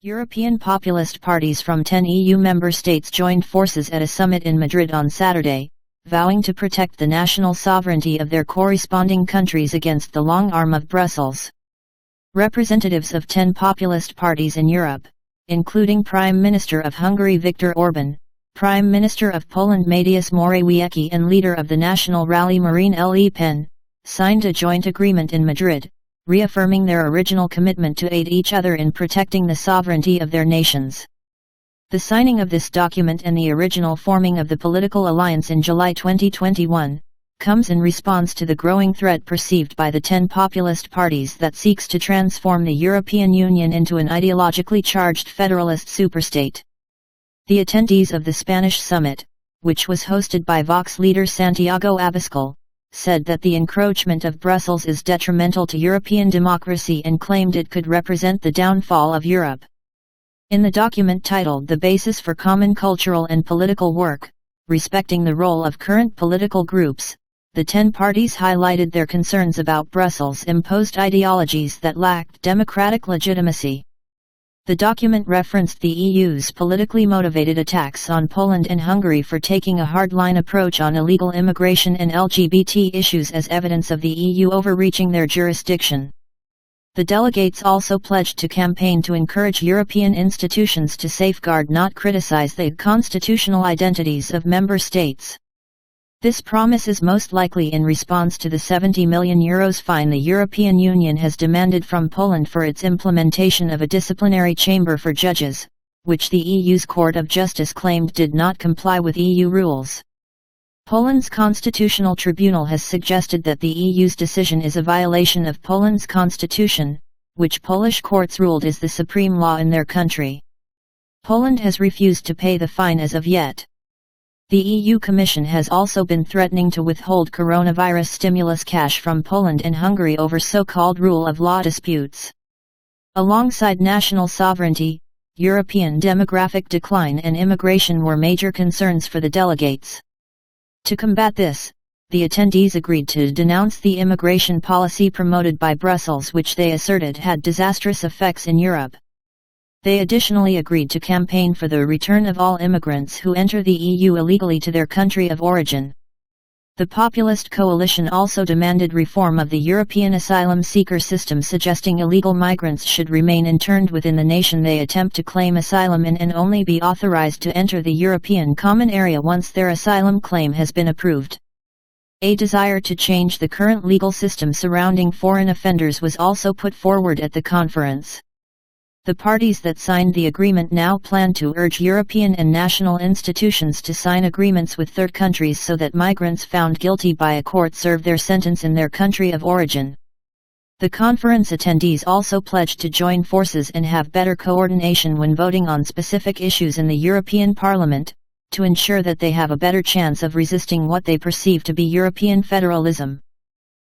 European populist parties from 10 EU member states joined forces at a summit in Madrid on Saturday, vowing to protect the national sovereignty of their corresponding countries against the long arm of Brussels. Representatives of 10 populist parties in Europe, including Prime Minister of Hungary Viktor Orban, Prime Minister of Poland Mateusz Morawiecki and leader of the National Rally Marine Le Pen, signed a joint agreement in Madrid, reaffirming their original commitment to aid each other in protecting the sovereignty of their nations. The signing of this document and the original forming of the political alliance in July 2021, comes in response to the growing threat perceived by the 10 populist parties that seeks to transform the European Union into an ideologically charged federalist superstate. The attendees of the Spanish summit, which was hosted by Vox leader Santiago Abascal, said that the encroachment of Brussels is detrimental to European democracy and claimed it could represent the downfall of Europe. In the document titled The Basis for Common Cultural and Political Work, respecting the role of current political groups, the 10 parties highlighted their concerns about Brussels-imposed ideologies that lacked democratic legitimacy. The document referenced the EU's politically motivated attacks on Poland and Hungary for taking a hardline approach on illegal immigration and LGBT issues as evidence of the EU overreaching their jurisdiction. The delegates also pledged to campaign to encourage European institutions to safeguard, not criticize, the constitutional identities of member states. This promise is most likely in response to the €70 million fine the European Union has demanded from Poland for its implementation of a disciplinary chamber for judges, which the EU's Court of Justice claimed did not comply with EU rules. Poland's Constitutional Tribunal has suggested that the EU's decision is a violation of Poland's constitution, which Polish courts ruled is the supreme law in their country. Poland has refused to pay the fine as of yet. The EU Commission has also been threatening to withhold coronavirus stimulus cash from Poland and Hungary over so-called rule of law disputes. Alongside national sovereignty, European demographic decline and immigration were major concerns for the delegates. To combat this, the attendees agreed to denounce the immigration policy promoted by Brussels, which they asserted had disastrous effects in Europe. They additionally agreed to campaign for the return of all immigrants who enter the EU illegally to their country of origin. The Populist coalition also demanded reform of the European asylum seeker system, suggesting illegal migrants should remain interned within the nation they attempt to claim asylum in and only be authorized to enter the European Common Area once their asylum claim has been approved. A desire to change the current legal system surrounding foreign offenders was also put forward at the conference. The parties that signed the agreement now plan to urge European and national institutions to sign agreements with third countries so that migrants found guilty by a court serve their sentence in their country of origin. The conference attendees also pledged to join forces and have better coordination when voting on specific issues in the European Parliament, to ensure that they have a better chance of resisting what they perceive to be European federalism.